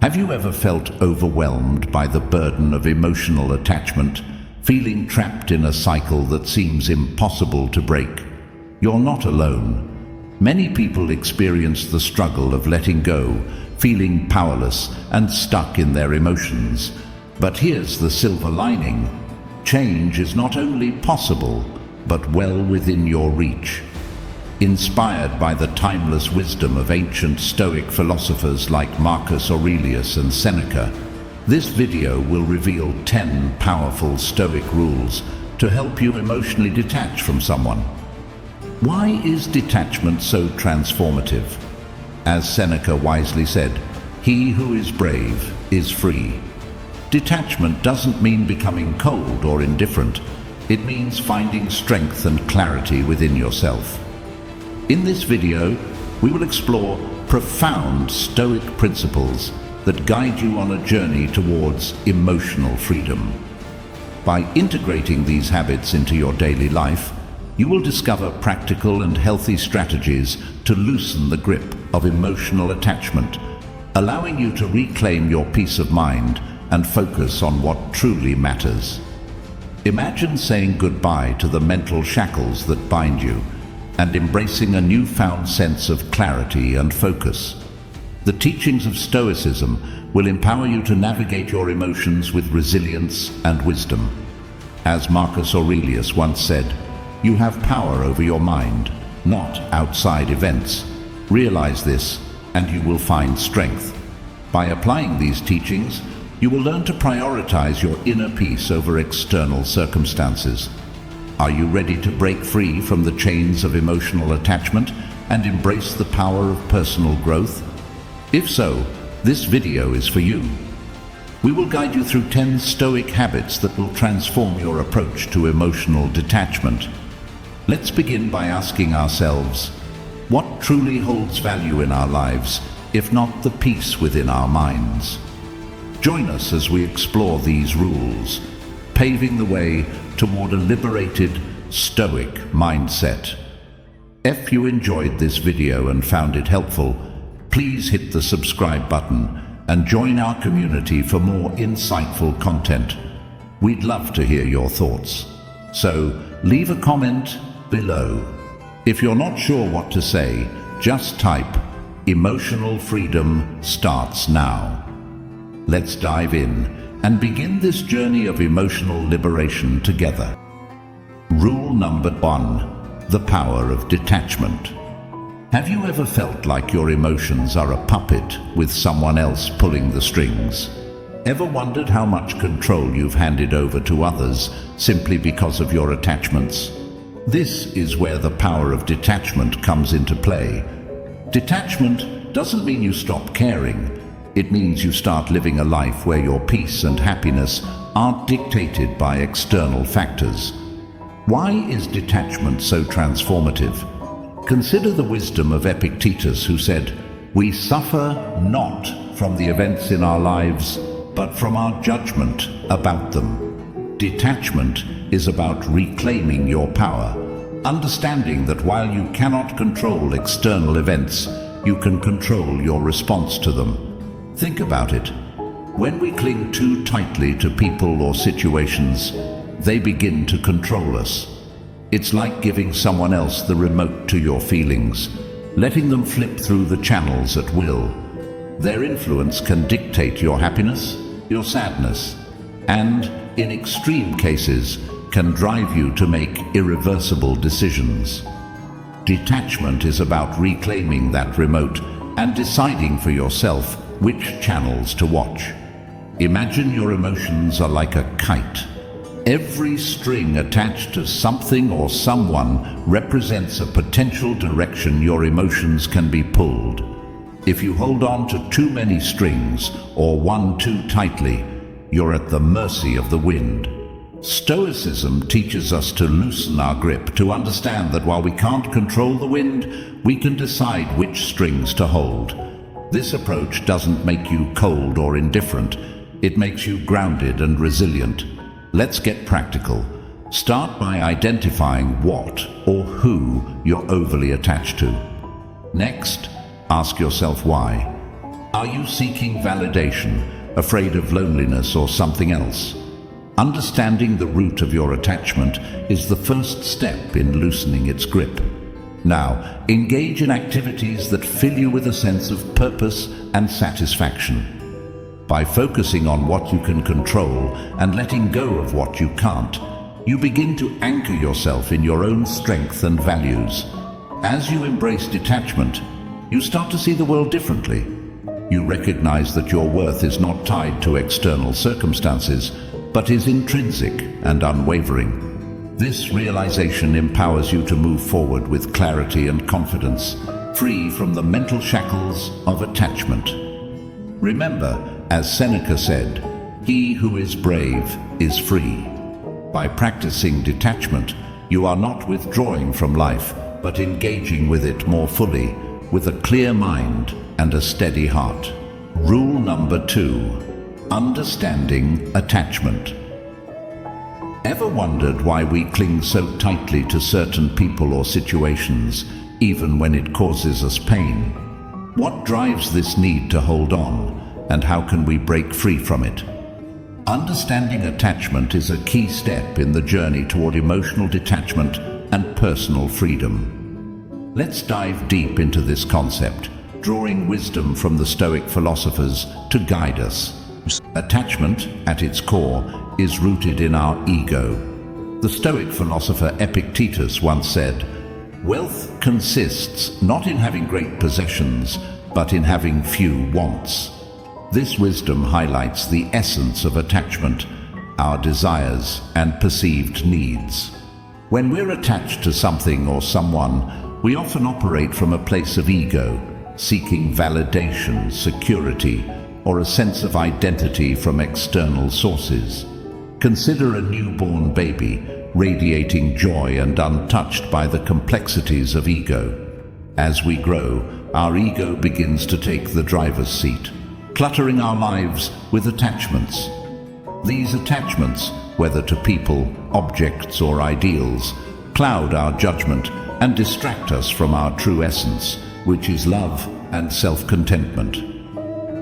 Have you ever felt overwhelmed by the burden of emotional attachment, feeling trapped in a cycle that seems impossible to break? You're not alone. Many people experience the struggle of letting go, feeling powerless and stuck in their emotions. But here's the silver lining. Change is not only possible, but well within your reach. Inspired by the timeless wisdom of ancient Stoic philosophers like Marcus Aurelius and Seneca, this video will reveal 10 powerful Stoic rules to help you emotionally detach from someone. Why is detachment so transformative? As Seneca wisely said, "He who is brave is free." Detachment doesn't mean becoming cold or indifferent. It means finding strength and clarity within yourself. In this video, we will explore profound Stoic principles that guide you on a journey towards emotional freedom. By integrating these habits into your daily life, you will discover practical and healthy strategies to loosen the grip of emotional attachment, allowing you to reclaim your peace of mind and focus on what truly matters. Imagine saying goodbye to the mental shackles that bind you and embracing a newfound sense of clarity and focus. The teachings of Stoicism will empower you to navigate your emotions with resilience and wisdom. As Marcus Aurelius once said, "You have power over your mind, not outside events. Realize this, and you will find strength." By applying these teachings, you will learn to prioritize your inner peace over external circumstances. Are you ready to break free from the chains of emotional attachment and embrace the power of personal growth? If so, this video is for you. We will guide you through 10 Stoic habits that will transform your approach to emotional detachment. Let's begin by asking ourselves, what truly holds value in our lives, if not the peace within our minds? Join us as we explore these rules, paving the way toward a liberated, Stoic mindset. If you enjoyed this video and found it helpful, please hit the subscribe button and join our community for more insightful content. We'd love to hear your thoughts, so leave a comment below. If you're not sure what to say, just type "Emotional freedom starts now." Let's dive in and begin this journey of emotional liberation together. Rule number 1: the power of detachment. Have you ever felt like your emotions are a puppet with someone else pulling the strings? Ever wondered how much control you've handed over to others simply because of your attachments? This is where the power of detachment comes into play. Detachment doesn't mean you stop caring. It means you start living a life where your peace and happiness aren't dictated by external factors. Why is detachment so transformative? Consider the wisdom of Epictetus, who said, "We suffer not from the events in our lives, but from our judgment about them." Detachment is about reclaiming your power, understanding that while you cannot control external events, you can control your response to them. Think about it. When we cling too tightly to people or situations, they begin to control us. It's like giving someone else the remote to your feelings, letting them flip through the channels at will. Their influence can dictate your happiness, your sadness, and, in extreme cases, can drive you to make irreversible decisions. Detachment is about reclaiming that remote and deciding for yourself which channels to watch. Imagine your emotions are like a kite. Every string attached to something or someone represents a potential direction your emotions can be pulled. If you hold on to too many strings or one too tightly, you're at the mercy of the wind. Stoicism teaches us to loosen our grip, to understand that while we can't control the wind, we can decide which strings to hold. This approach doesn't make you cold or indifferent. It makes you grounded and resilient. Let's get practical. Start by identifying what or who you're overly attached to. Next, ask yourself why. Are you seeking validation, afraid of loneliness or something else? Understanding the root of your attachment is the first step in loosening its grip. Now, engage in activities that fill you with a sense of purpose and satisfaction. By focusing on what you can control and letting go of what you can't, you begin to anchor yourself in your own strength and values. As you embrace detachment, you start to see the world differently. You recognize that your worth is not tied to external circumstances, but is intrinsic and unwavering. This realization empowers you to move forward with clarity and confidence, free from the mental shackles of attachment. Remember, as Seneca said, "He who is brave is free." By practicing detachment, you are not withdrawing from life, but engaging with it more fully, with a clear mind and a steady heart. Rule number 2, understanding attachment. Ever wondered why we cling so tightly to certain people or situations, even when it causes us pain? What drives this need to hold on, and how can we break free from it? Understanding attachment is a key step in the journey toward emotional detachment and personal freedom. Let's dive deep into this concept, drawing wisdom from the Stoic philosophers to guide us. Attachment, at its core, is rooted in our ego. The Stoic philosopher Epictetus once said, "Wealth consists not in having great possessions, but in having few wants." This wisdom highlights the essence of attachment, our desires and perceived needs. When we're attached to something or someone, we often operate from a place of ego, seeking validation, security, or a sense of identity from external sources. Consider a newborn baby, radiating joy and untouched by the complexities of ego. As we grow, our ego begins to take the driver's seat, cluttering our lives with attachments. These attachments, whether to people, objects, or ideals, cloud our judgment and distract us from our true essence, which is love and self-contentment.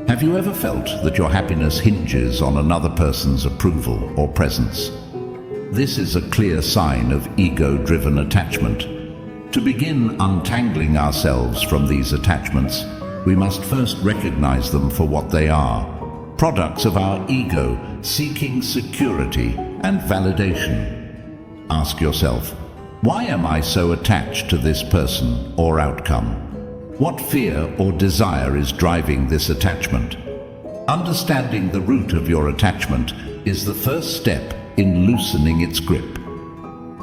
Have you ever felt that your happiness hinges on another person's approval or presence? This is a clear sign of ego-driven attachment. To begin untangling ourselves from these attachments, we must first recognize them for what they are: products of our ego seeking security and validation. Ask yourself, why am I so attached to this person or outcome? What fear or desire is driving this attachment? Understanding the root of your attachment is the first step in loosening its grip.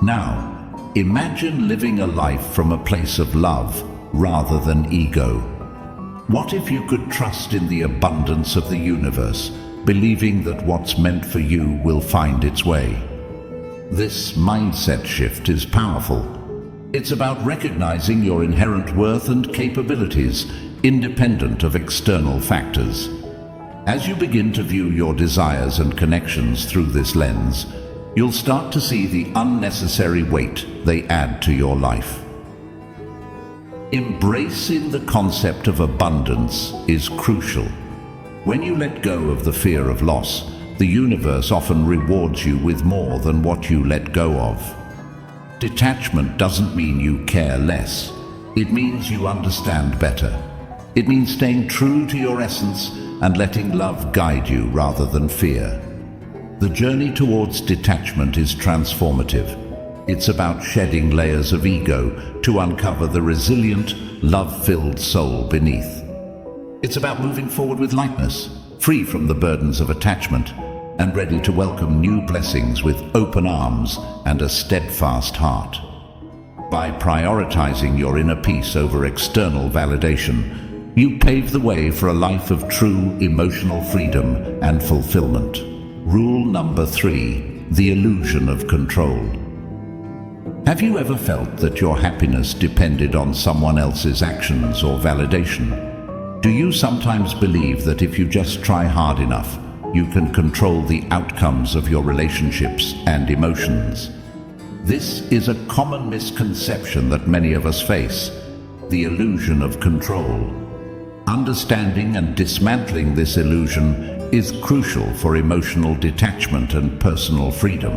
Now, imagine living a life from a place of love rather than ego. What if you could trust in the abundance of the universe, believing that what's meant for you will find its way? This mindset shift is powerful. It's about recognizing your inherent worth and capabilities, independent of external factors. As you begin to view your desires and connections through this lens, you'll start to see the unnecessary weight they add to your life. Embracing the concept of abundance is crucial. When you let go of the fear of loss, the universe often rewards you with more than what you let go of. Detachment doesn't mean you care less. It means you understand better. It means staying true to your essence and letting love guide you rather than fear. The journey towards detachment is transformative. It's about shedding layers of ego to uncover the resilient, love-filled soul beneath. It's about moving forward with lightness, free from the burdens of attachment, and ready to welcome new blessings with open arms and a steadfast heart. By prioritizing your inner peace over external validation, you pave the way for a life of true emotional freedom and fulfillment. Rule number 3, the illusion of control. Have you ever felt that your happiness depended on someone else's actions or validation? Do you sometimes believe that if you just try hard enough, you can control the outcomes of your relationships and emotions? This is a common misconception that many of us face: the illusion of control. Understanding and dismantling this illusion is crucial for emotional detachment and personal freedom.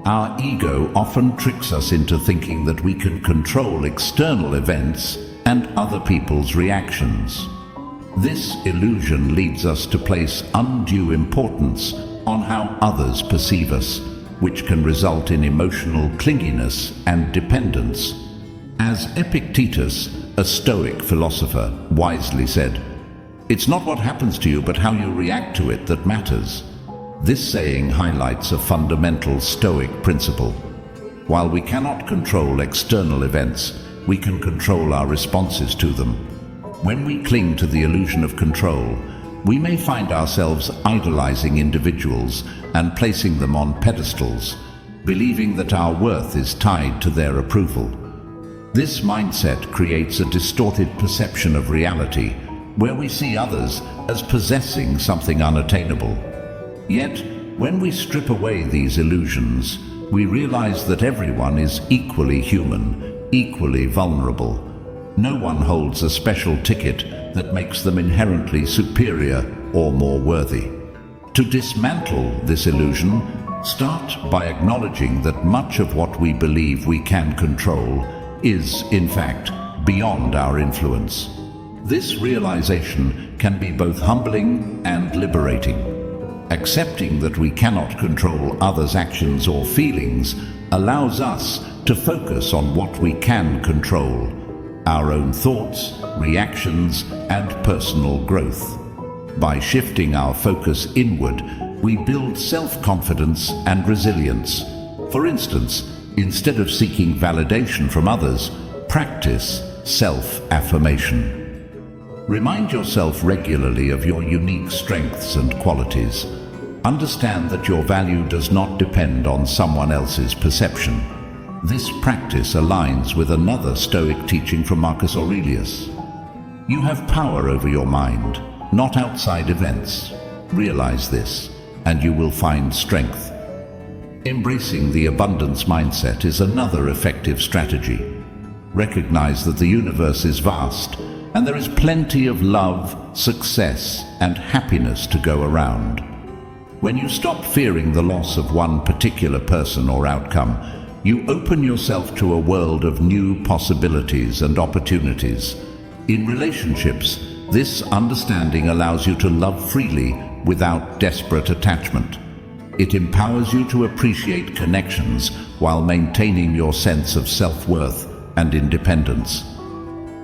Our ego often tricks us into thinking that we can control external events and other people's reactions. This illusion leads us to place undue importance on how others perceive us, which can result in emotional clinginess and dependence. As Epictetus, a Stoic philosopher, wisely said, "It's not what happens to you, but how you react to it that matters." This saying highlights a fundamental Stoic principle. While we cannot control external events, we can control our responses to them. When we cling to the illusion of control, we may find ourselves idolizing individuals and placing them on pedestals, believing that our worth is tied to their approval. This mindset creates a distorted perception of reality, where we see others as possessing something unattainable. Yet, when we strip away these illusions, we realize that everyone is equally human, equally vulnerable. No one holds a special ticket that makes them inherently superior or more worthy. To dismantle this illusion, start by acknowledging that much of what we believe we can control is, in fact, beyond our influence. This realization can be both humbling and liberating. Accepting that we cannot control others' actions or feelings allows us to focus on what we can control: our own thoughts, reactions, and personal growth. By shifting our focus inward, we build self-confidence and resilience. For instance, instead of seeking validation from others, practice self-affirmation. Remind yourself regularly of your unique strengths and qualities. Understand that your value does not depend on someone else's perception. This practice aligns with another Stoic teaching from Marcus Aurelius. You have power over your mind, not outside events. Realize this, and you will find strength. Embracing the abundance mindset is another effective strategy. Recognize that the universe is vast, and there is plenty of love, success, and happiness to go around. When you stop fearing the loss of one particular person or outcome, you open yourself to a world of new possibilities and opportunities. In relationships, this understanding allows you to love freely without desperate attachment. It empowers you to appreciate connections while maintaining your sense of self-worth and independence.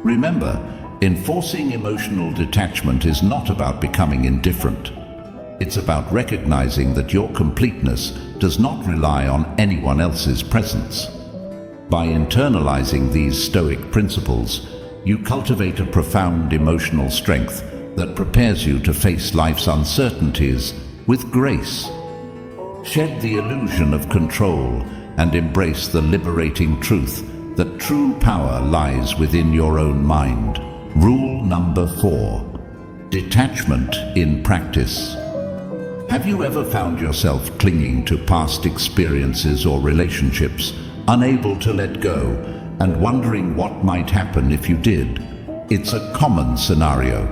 Remember, enforcing emotional detachment is not about becoming indifferent. It's about recognizing that your completeness does not rely on anyone else's presence. By internalizing these Stoic principles, you cultivate a profound emotional strength that prepares you to face life's uncertainties with grace. Shed the illusion of control and embrace the liberating truth that true power lies within your own mind. Rule number 4. Detachment in practice. Have you ever found yourself clinging to past experiences or relationships, unable to let go, and wondering what might happen if you did? It's a common scenario.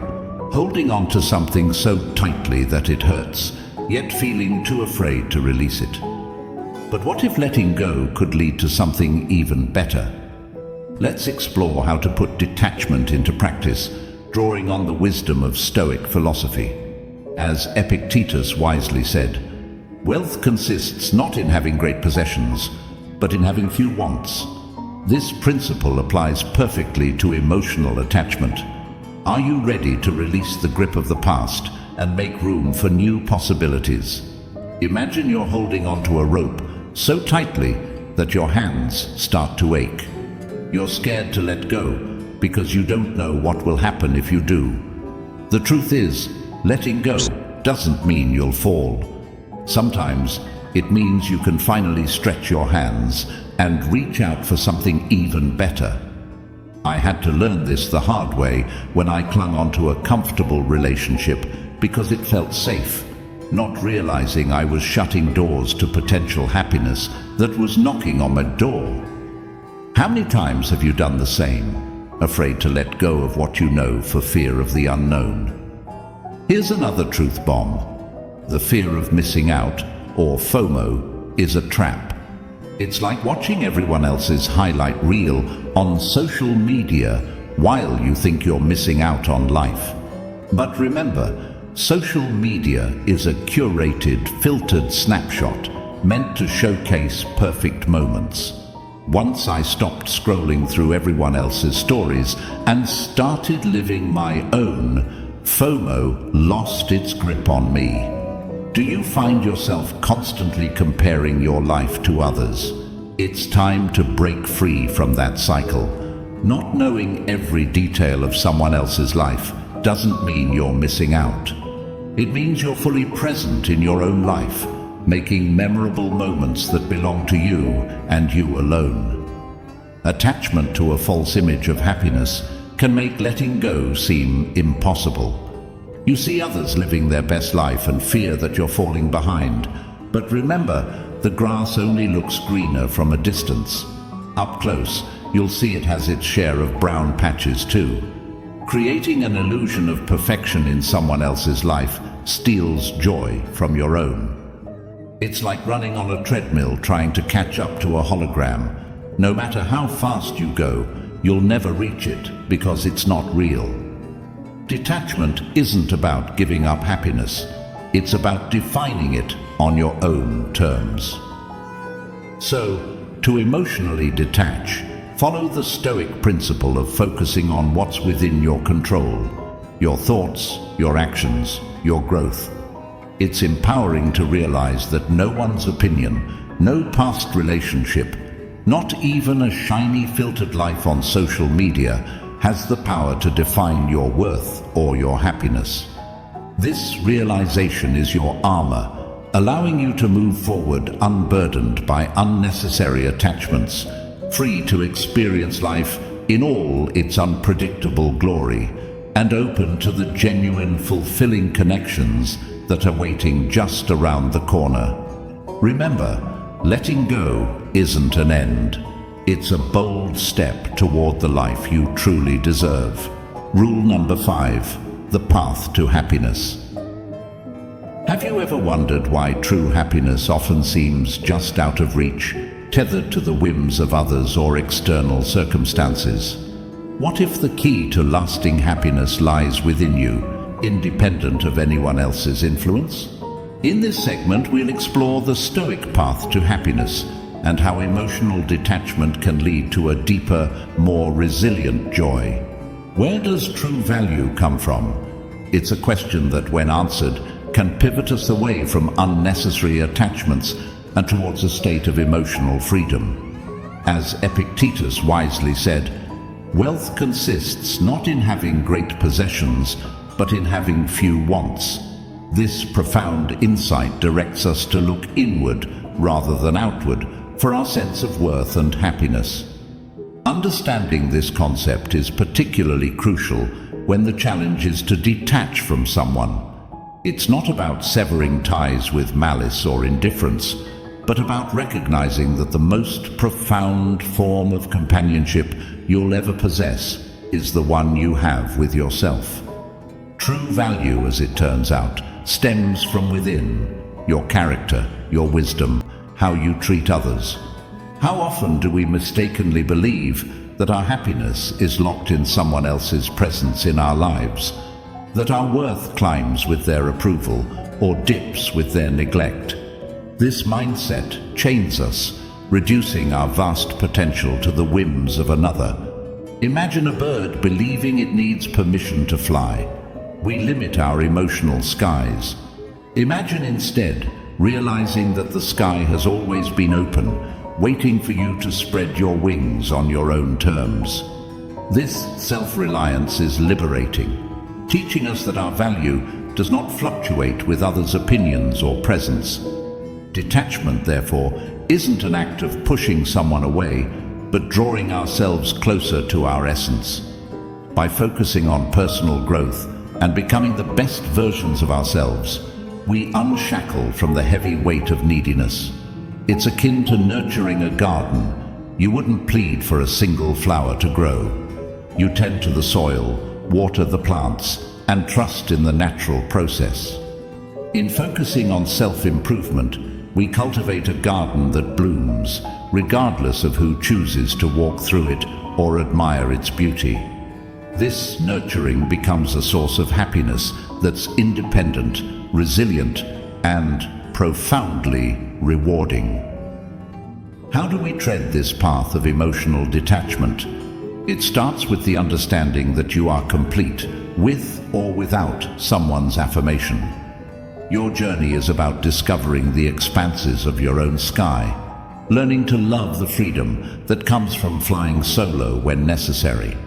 Holding on to something so tightly that it hurts, yet feeling too afraid to release it. But what if letting go could lead to something even better? Let's explore how to put detachment into practice, drawing on the wisdom of Stoic philosophy. As Epictetus wisely said, "Wealth consists not in having great possessions, but in having few wants." This principle applies perfectly to emotional attachment. Are you ready to release the grip of the past and make room for new possibilities? Imagine you're holding onto a rope so tightly that your hands start to ache. You're scared to let go because you don't know what will happen if you do. The truth is, letting go doesn't mean you'll fall. Sometimes it means you can finally stretch your hands and reach out for something even better. I had to learn this the hard way when I clung onto a comfortable relationship because it felt safe, not realizing I was shutting doors to potential happiness that was knocking on my door. How many times have you done the same? afraid to let go of what you know for fear of the unknown. Here's another truth bomb. The fear of missing out, or FOMO, is a trap. It's like watching everyone else's highlight reel on social media while you think you're missing out on life. But remember, social media is a curated, filtered snapshot meant to showcase perfect moments. Once I stopped scrolling through everyone else's stories and started living my own, FOMO lost its grip on me. Do you find yourself constantly comparing your life to others? It's time to break free from that cycle. Not knowing every detail of someone else's life doesn't mean you're missing out. It means you're fully present in your own life, making memorable moments that belong to you and you alone. Attachment to a false image of happiness can make letting go seem impossible. You see others living their best life and fear that you're falling behind. But remember, the grass only looks greener from a distance. Up close, you'll see it has its share of brown patches too. Creating an illusion of perfection in someone else's life steals joy from your own. It's like running on a treadmill trying to catch up to a hologram. No matter how fast you go, you'll never reach it because it's not real. Detachment isn't about giving up happiness. It's about defining it on your own terms. So, to emotionally detach, follow the Stoic principle of focusing on what's within your control, your thoughts, your actions, your growth. It's empowering to realize that no one's opinion, no past relationship, not even a shiny filtered life on social media has the power to define your worth or your happiness. This realization is your armor, allowing you to move forward unburdened by unnecessary attachments, free to experience life in all its unpredictable glory, and open to the genuine, fulfilling connections that are waiting just around the corner. Remember, letting go isn't an end. It's a bold step toward the life you truly deserve. Rule number 5, the path to happiness. Have you ever wondered why true happiness often seems just out of reach, tethered to the whims of others or external circumstances? What if the key to lasting happiness lies within you, independent of anyone else's influence? In this segment, we'll explore the Stoic path to happiness and how emotional detachment can lead to a deeper, more resilient joy. Where does true value come from? It's a question that, when answered, can pivot us away from unnecessary attachments and towards a state of emotional freedom. As Epictetus wisely said, "Wealth consists not in having great possessions, but in having few wants." This profound insight directs us to look inward rather than outward for our sense of worth and happiness. Understanding this concept is particularly crucial when the challenge is to detach from someone. It's not about severing ties with malice or indifference, but about recognizing that the most profound form of companionship you'll ever possess is the one you have with yourself. True value, as it turns out, stems from within: your character, your wisdom, how you treat others. How often do we mistakenly believe that our happiness is locked in someone else's presence in our lives, that our worth climbs with their approval or dips with their neglect? This mindset chains us, reducing our vast potential to the whims of another. Imagine a bird believing it needs permission to fly. We limit our emotional skies. Imagine instead realizing that the sky has always been open, waiting for you to spread your wings on your own terms. This self-reliance is liberating, teaching us that our value does not fluctuate with others' opinions or presence. Detachment, therefore, isn't an act of pushing someone away, but drawing ourselves closer to our essence. By focusing on personal growth and becoming the best versions of ourselves, we unshackle from the heavy weight of neediness. It's akin to nurturing a garden. You wouldn't plead for a single flower to grow. You tend to the soil, water the plants, and trust in the natural process. In focusing on self-improvement, we cultivate a garden that blooms, regardless of who chooses to walk through it or admire its beauty. This nurturing becomes a source of happiness that's independent, resilient, and profoundly rewarding. How do we tread this path of emotional detachment? It starts with the understanding that you are complete, with or without someone's affirmation. Your journey is about discovering the expanses of your own sky, learning to love the freedom that comes from flying solo when necessary.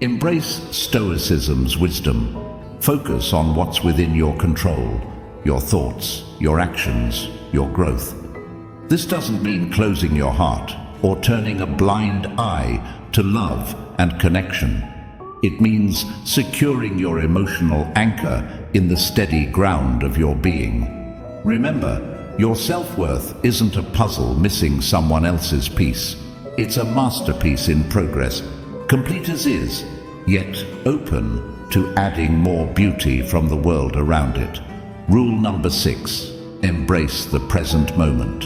Embrace Stoicism's wisdom. Focus on what's within your control, your thoughts, your actions, your growth. This doesn't mean closing your heart or turning a blind eye to love and connection. It means securing your emotional anchor in the steady ground of your being. Remember, your self-worth isn't a puzzle missing someone else's piece. It's a masterpiece in progress, complete as is, yet open to adding more beauty from the world around it. Rule number 6, embrace the present moment.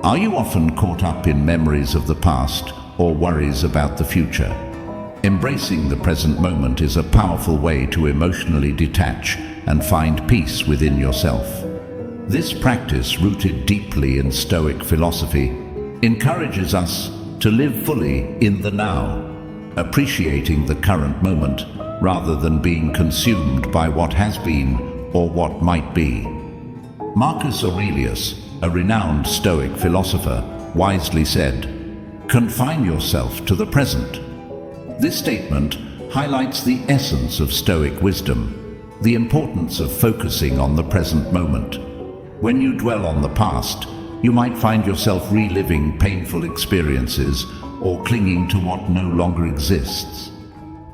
Are you often caught up in memories of the past or worries about the future? Embracing the present moment is a powerful way to emotionally detach and find peace within yourself. This practice, rooted deeply in Stoic philosophy, encourages us to live fully in the now, appreciating the current moment rather than being consumed by what has been or what might be. Marcus Aurelius, a renowned Stoic philosopher, wisely said, "Confine yourself to the present." This statement highlights the essence of Stoic wisdom, the importance of focusing on the present moment. When you dwell on the past, you might find yourself reliving painful experiences or clinging to what no longer exists.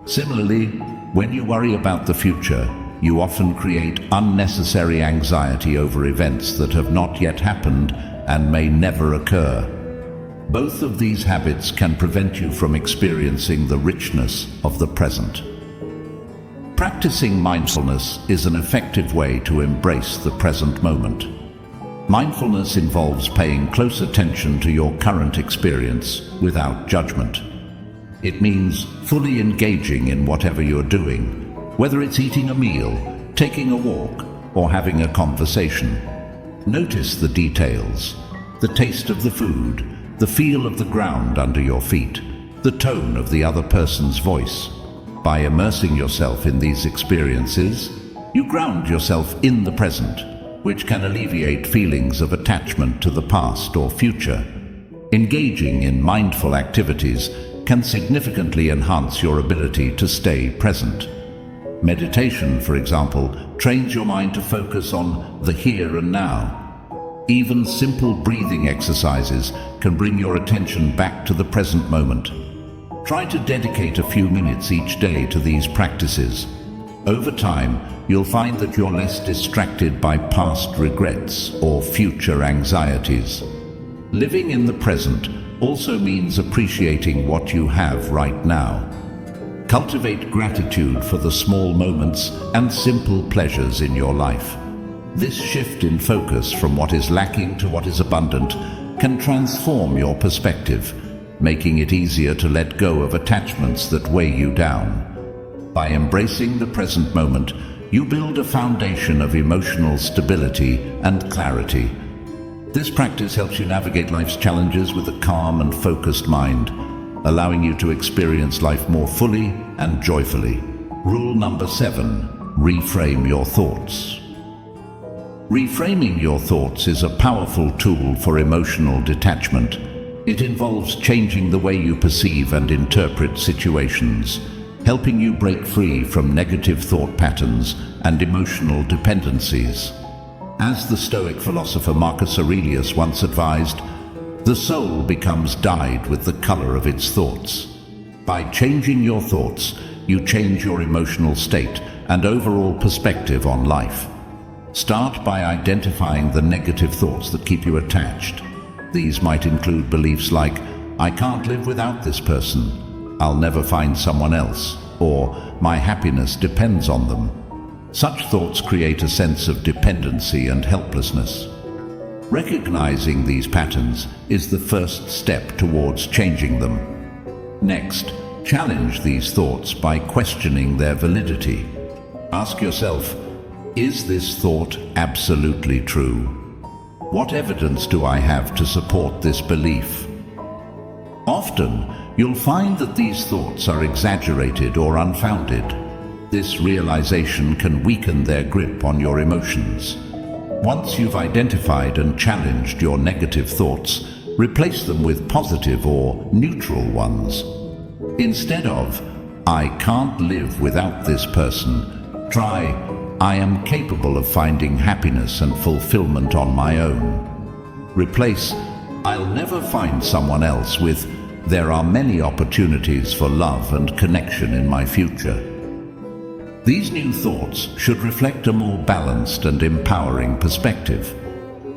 Similarly, when you worry about the future, you often create unnecessary anxiety over events that have not yet happened and may never occur. Both of these habits can prevent you from experiencing the richness of the present. Practicing mindfulness is an effective way to embrace the present moment. Mindfulness involves paying close attention to your current experience without judgment. It means fully engaging in whatever you're doing, whether it's eating a meal, taking a walk, or having a conversation. Notice the details, the taste of the food, the feel of the ground under your feet, the tone of the other person's voice. By immersing yourself in these experiences, you ground yourself in the present, which can alleviate feelings of attachment to the past or future. Engaging in mindful activities can significantly enhance your ability to stay present. Meditation, for example, trains your mind to focus on the here and now. Even simple breathing exercises can bring your attention back to the present moment. Try to dedicate a few minutes each day to these practices. Over time, you'll find that you're less distracted by past regrets or future anxieties. Living in the present also means appreciating what you have right now. Cultivate gratitude for the small moments and simple pleasures in your life. This shift in focus from what is lacking to what is abundant can transform your perspective, making it easier to let go of attachments that weigh you down. By embracing the present moment, you build a foundation of emotional stability and clarity. This practice helps you navigate life's challenges with a calm and focused mind, allowing you to experience life more fully and joyfully. Rule number 7, reframe your thoughts. Reframing your thoughts is a powerful tool for emotional detachment. It involves changing the way you perceive and interpret situations, helping you break free from negative thought patterns and emotional dependencies. As the Stoic philosopher Marcus Aurelius once advised, the soul becomes dyed with the color of its thoughts. By changing your thoughts, you change your emotional state and overall perspective on life. Start by identifying the negative thoughts that keep you attached. These might include beliefs like, "I can't live without this person," "I'll never find someone else," or "my happiness depends on them." Such thoughts create a sense of dependency and helplessness. Recognizing these patterns is the first step towards changing them. Next, challenge these thoughts by questioning their validity. Ask yourself, is this thought absolutely true? What evidence do I have to support this belief? Often, you'll find that these thoughts are exaggerated or unfounded. This realization can weaken their grip on your emotions. Once you've identified and challenged your negative thoughts, replace them with positive or neutral ones. Instead of, "I can't live without this person," try, "I am capable of finding happiness and fulfillment on my own." Replace, "I'll never find someone else," with, "There are many opportunities for love and connection in my future." These new thoughts should reflect a more balanced and empowering perspective.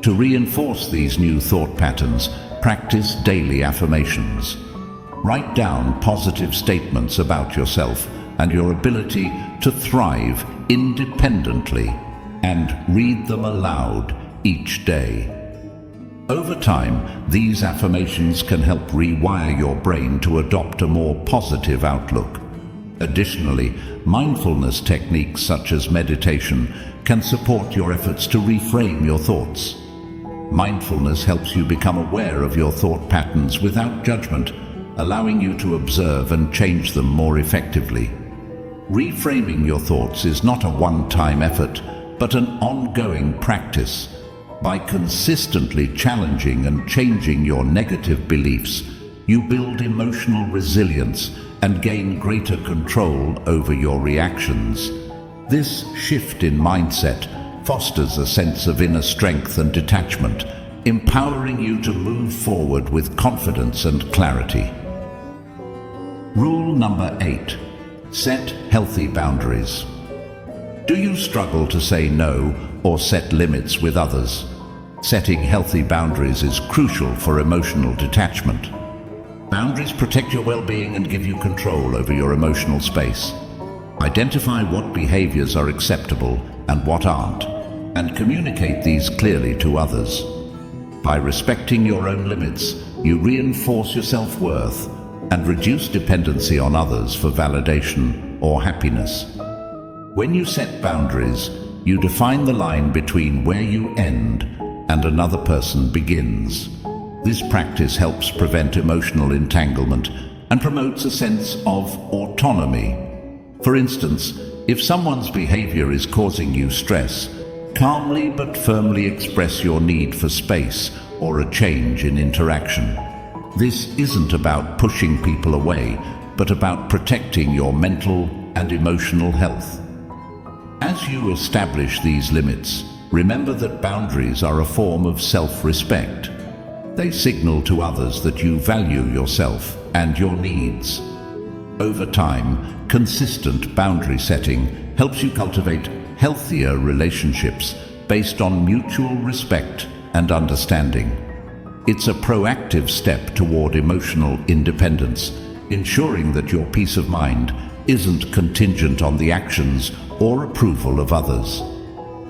To reinforce these new thought patterns, practice daily affirmations. Write down positive statements about yourself and your ability to thrive independently, and read them aloud each day. Over time, these affirmations can help rewire your brain to adopt a more positive outlook. Additionally, mindfulness techniques such as meditation can support your efforts to reframe your thoughts. Mindfulness helps you become aware of your thought patterns without judgment, allowing you to observe and change them more effectively. Reframing your thoughts is not a one-time effort, but an ongoing practice. By consistently challenging and changing your negative beliefs, you build emotional resilience and gain greater control over your reactions. This shift in mindset fosters a sense of inner strength and detachment, empowering you to move forward with confidence and clarity. Rule number 8. Set healthy boundaries. Do you struggle to say no or set limits with others? Setting healthy boundaries is crucial for emotional detachment. Boundaries protect your well-being and give you control over your emotional space. Identify what behaviors are acceptable and what aren't, and communicate these clearly to others. By respecting your own limits, you reinforce your self-worth and reduce dependency on others for validation or happiness. When you set boundaries, you define the line between where you end and another person begins. This practice helps prevent emotional entanglement and promotes a sense of autonomy. For instance, if someone's behavior is causing you stress, calmly but firmly express your need for space or a change in interaction. This isn't about pushing people away, but about protecting your mental and emotional health. As you establish these limits, remember that boundaries are a form of self-respect. They signal to others that you value yourself and your needs. Over time, consistent boundary setting helps you cultivate healthier relationships based on mutual respect and understanding. It's a proactive step toward emotional independence, ensuring that your peace of mind isn't contingent on the actions or approval of others.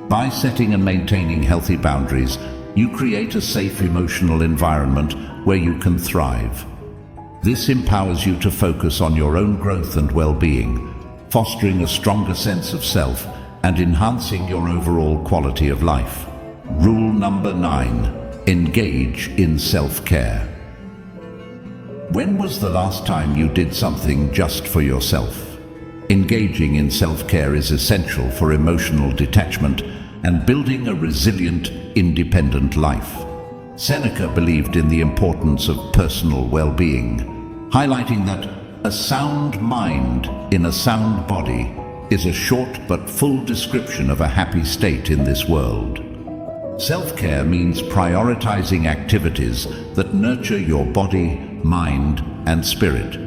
By setting and maintaining healthy boundaries, you create a safe emotional environment where you can thrive. This empowers you to focus on your own growth and well-being, fostering a stronger sense of self and enhancing your overall quality of life. Rule number 9. Engage in self-care. When was the last time you did something just for yourself? Engaging in self-care is essential for emotional detachment and building a resilient, independent life. Seneca believed in the importance of personal well-being, highlighting that a sound mind in a sound body is a short but full description of a happy state in this world. Self-care means prioritizing activities that nurture your body, mind, and spirit.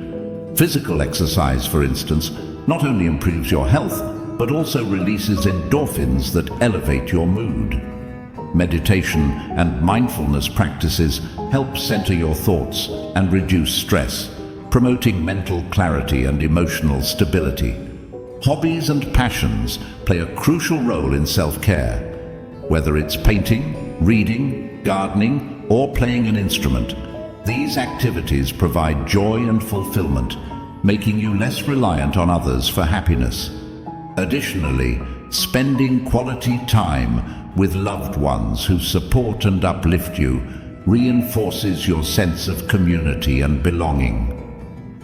Physical exercise, for instance, not only improves your health, but also releases endorphins that elevate your mood. Meditation and mindfulness practices help center your thoughts and reduce stress, promoting mental clarity and emotional stability. Hobbies and passions play a crucial role in self-care. Whether it's painting, reading, gardening, or playing an instrument, these activities provide joy and fulfillment, making you less reliant on others for happiness. Additionally, spending quality time with loved ones who support and uplift you reinforces your sense of community and belonging.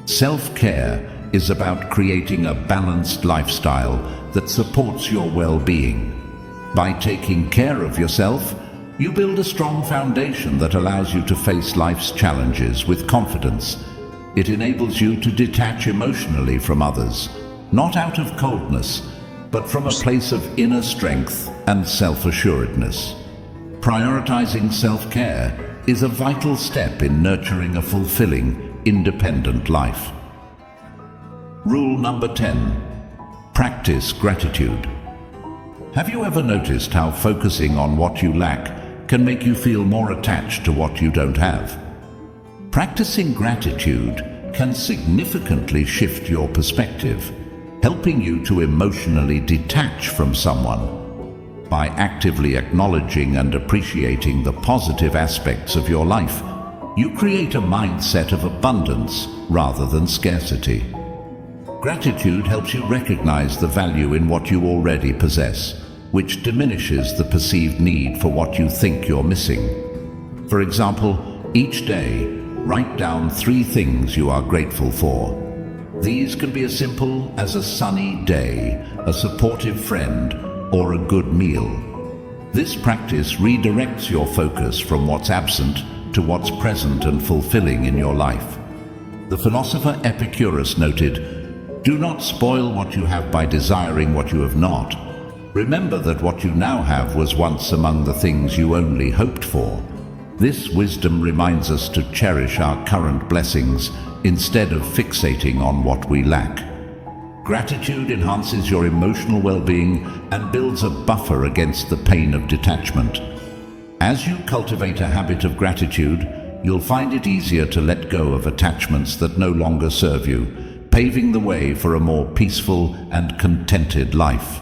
Self-care is about creating a balanced lifestyle that supports your well-being. By taking care of yourself, you build a strong foundation that allows you to face life's challenges with confidence. It enables you to detach emotionally from others, not out of coldness, but from a place of inner strength and self-assuredness. Prioritizing self-care is a vital step in nurturing a fulfilling, independent life. Rule number 10. Practice gratitude. Have you ever noticed how focusing on what you lack can make you feel more attached to what you don't have? Practicing gratitude can significantly shift your perspective, helping you to emotionally detach from someone. By actively acknowledging and appreciating the positive aspects of your life, you create a mindset of abundance rather than scarcity. Gratitude helps you recognize the value in what you already possess, which diminishes the perceived need for what you think you're missing. For example, each day, write down 3 things you are grateful for. These can be as simple as a sunny day, a supportive friend, or a good meal. This practice redirects your focus from what's absent to what's present and fulfilling in your life. The philosopher Epictetus noted, "Do not spoil what you have by desiring what you have not. Remember that what you now have was once among the things you only hoped for." This wisdom reminds us to cherish our current blessings instead of fixating on what we lack. Gratitude enhances your emotional well-being and builds a buffer against the pain of detachment. As you cultivate a habit of gratitude, you'll find it easier to let go of attachments that no longer serve you, paving the way for a more peaceful and contented life.